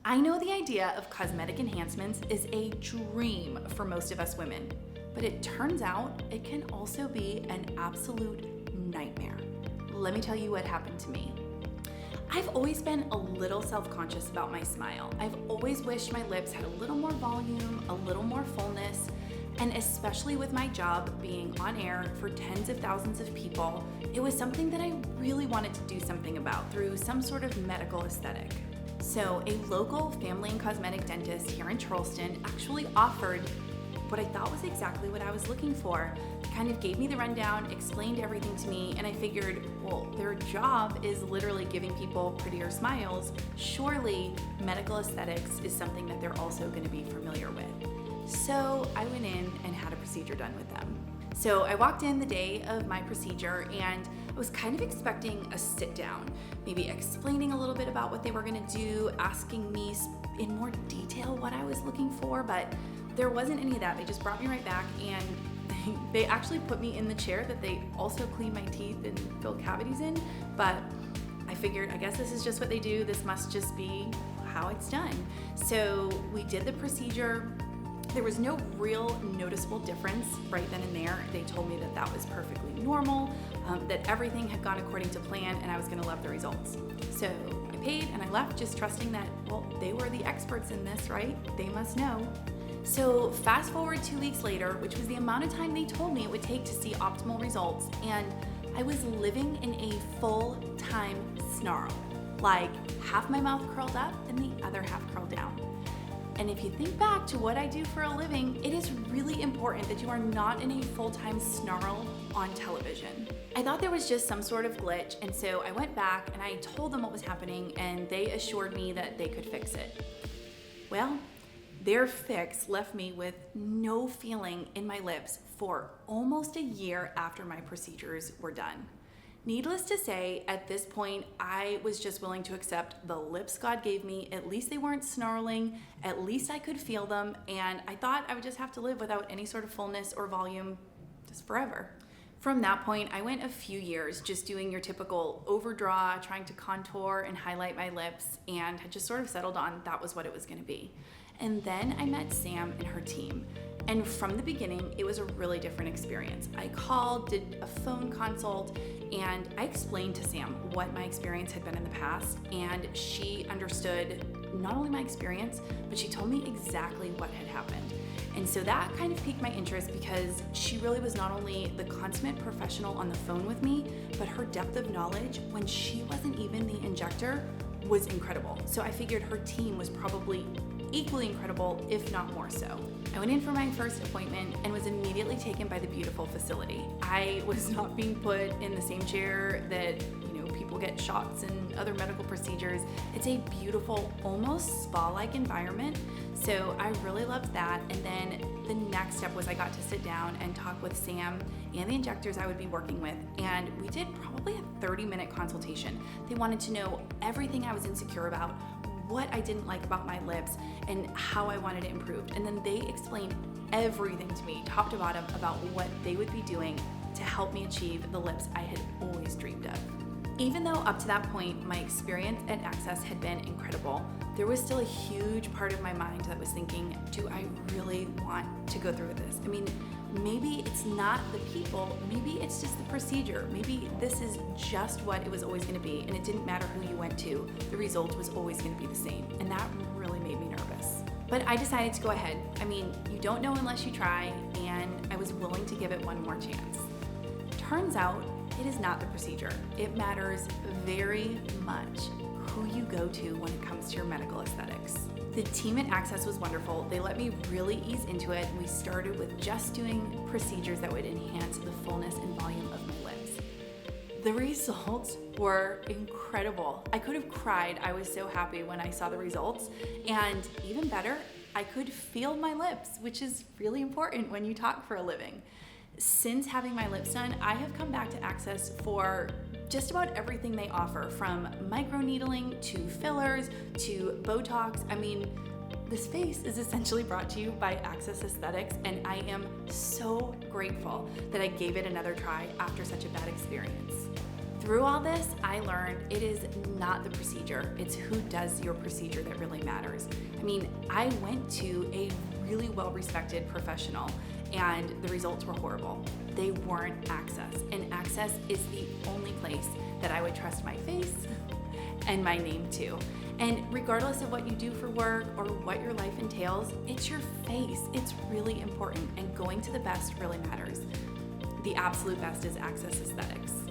I know the idea of cosmetic enhancements is a dream for most of us women, but it turns out it can also be an absolute nightmare. Let me tell you what happened to me. I've always been a little self-conscious about my smile. I've always wished my lips had a little more volume, a little more fullness, and especially with my job being on air for tens of thousands of people, it was something that I really wanted to do something about through some sort of medical aesthetic. So a local family and cosmetic dentist here in Charleston actually offered what I thought was exactly what I was looking for. Kind of gave me the rundown, explained everything to me, and I figured, well, their job is literally giving people prettier smiles. Surely medical aesthetics is something that they're also going to be familiar with. So I went in and had a procedure done with them. So I walked in the day of my procedure and I was kind of expecting a sit down, maybe explaining a little bit about what they were going to do, asking me in more detail what I was looking for, but there wasn't any of that. They just brought me right back and they actually put me in the chair that they also clean my teeth and fill cavities in, but I figured, I guess this is just what they do. This must just be how it's done. So we did the procedure. There was no real noticeable difference right then and there. They told me that that was perfectly normal, that everything had gone according to plan, and I was gonna love the results. So I paid and I left just trusting that, well, they were the experts in this, right? They must know. So fast forward 2 weeks later, which was the amount of time they told me it would take to see optimal results, and I was living in a full-time snarl, like half my mouth curled up and the other half curled down. And if you think back to what I do for a living, it is really important that you are not in a full-time snarl on television. I thought there was just some sort of glitch, and so I went back and I told them what was happening, and they assured me that they could fix it. Well, their fix left me with no feeling in my lips for almost a year after my procedures were done. Needless to say, at this point, I was just willing to accept the lips God gave me. At least they weren't snarling, at least I could feel them, and I thought I would just have to live without any sort of fullness or volume just forever. From that point, I went a few years just doing your typical overdraw, trying to contour and highlight my lips, and had just sort of settled on that was what it was gonna be. And then I met Sam and her team. And from the beginning, it was a really different experience. I called, did a phone consult, and I explained to Sam what my experience had been in the past, and she understood not only my experience, but she told me exactly what had happened. And so that kind of piqued my interest because she really was not only the consummate professional on the phone with me, but her depth of knowledge when she wasn't even the injector was incredible. So I figured her team was probably equally incredible, if not more so. I went in for my first appointment and was immediately taken by the beautiful facility. I was not being put in the same chair that, people get shots and other medical procedures. It's a beautiful, almost spa-like environment. So I really loved that. And then the next step was I got to sit down and talk with Sam and the injectors I would be working with. And we did probably a 30-minute consultation. They wanted to know everything I was insecure about, what I didn't like about my lips, and how I wanted it improved. And then they explained everything to me, top to bottom, about what they would be doing to help me achieve the lips I had always dreamed of. Even though up to that point, my experience at Access had been incredible, there was still a huge part of my mind that was thinking, do I really want to go through with this? I mean, maybe it's not the people, maybe it's just the procedure. Maybe this is just what it was always gonna be, and it didn't matter who you went to, the result was always gonna be the same. And that really made me nervous. But I decided to go ahead. I mean, you don't know unless you try, and I was willing to give it one more chance. Turns out, it is not the procedure. It matters very much who you go to when it comes to your medical aesthetics. The team at Access was wonderful. They let me really ease into it. We started with just doing procedures that would enhance the fullness and volume of my lips. The results were incredible. I could have cried. I was so happy when I saw the results. And even better, I could feel my lips, which is really important when you talk for a living. Since having my lips done, I have come back to Access for just about everything they offer, from microneedling to fillers to Botox. I mean, this face is essentially brought to you by Access Aesthetics, and I am so grateful that I gave it another try after such a bad experience. Through all this, I learned it is not the procedure, it's who does your procedure that really matters. I mean, I went to a really well-respected professional and the results were horrible. They weren't Access, and Access is the only place that I would trust my face and my name to. And regardless of what you do for work or what your life entails, it's your face. It's really important, and going to the best really matters. The absolute best is Access Aesthetics.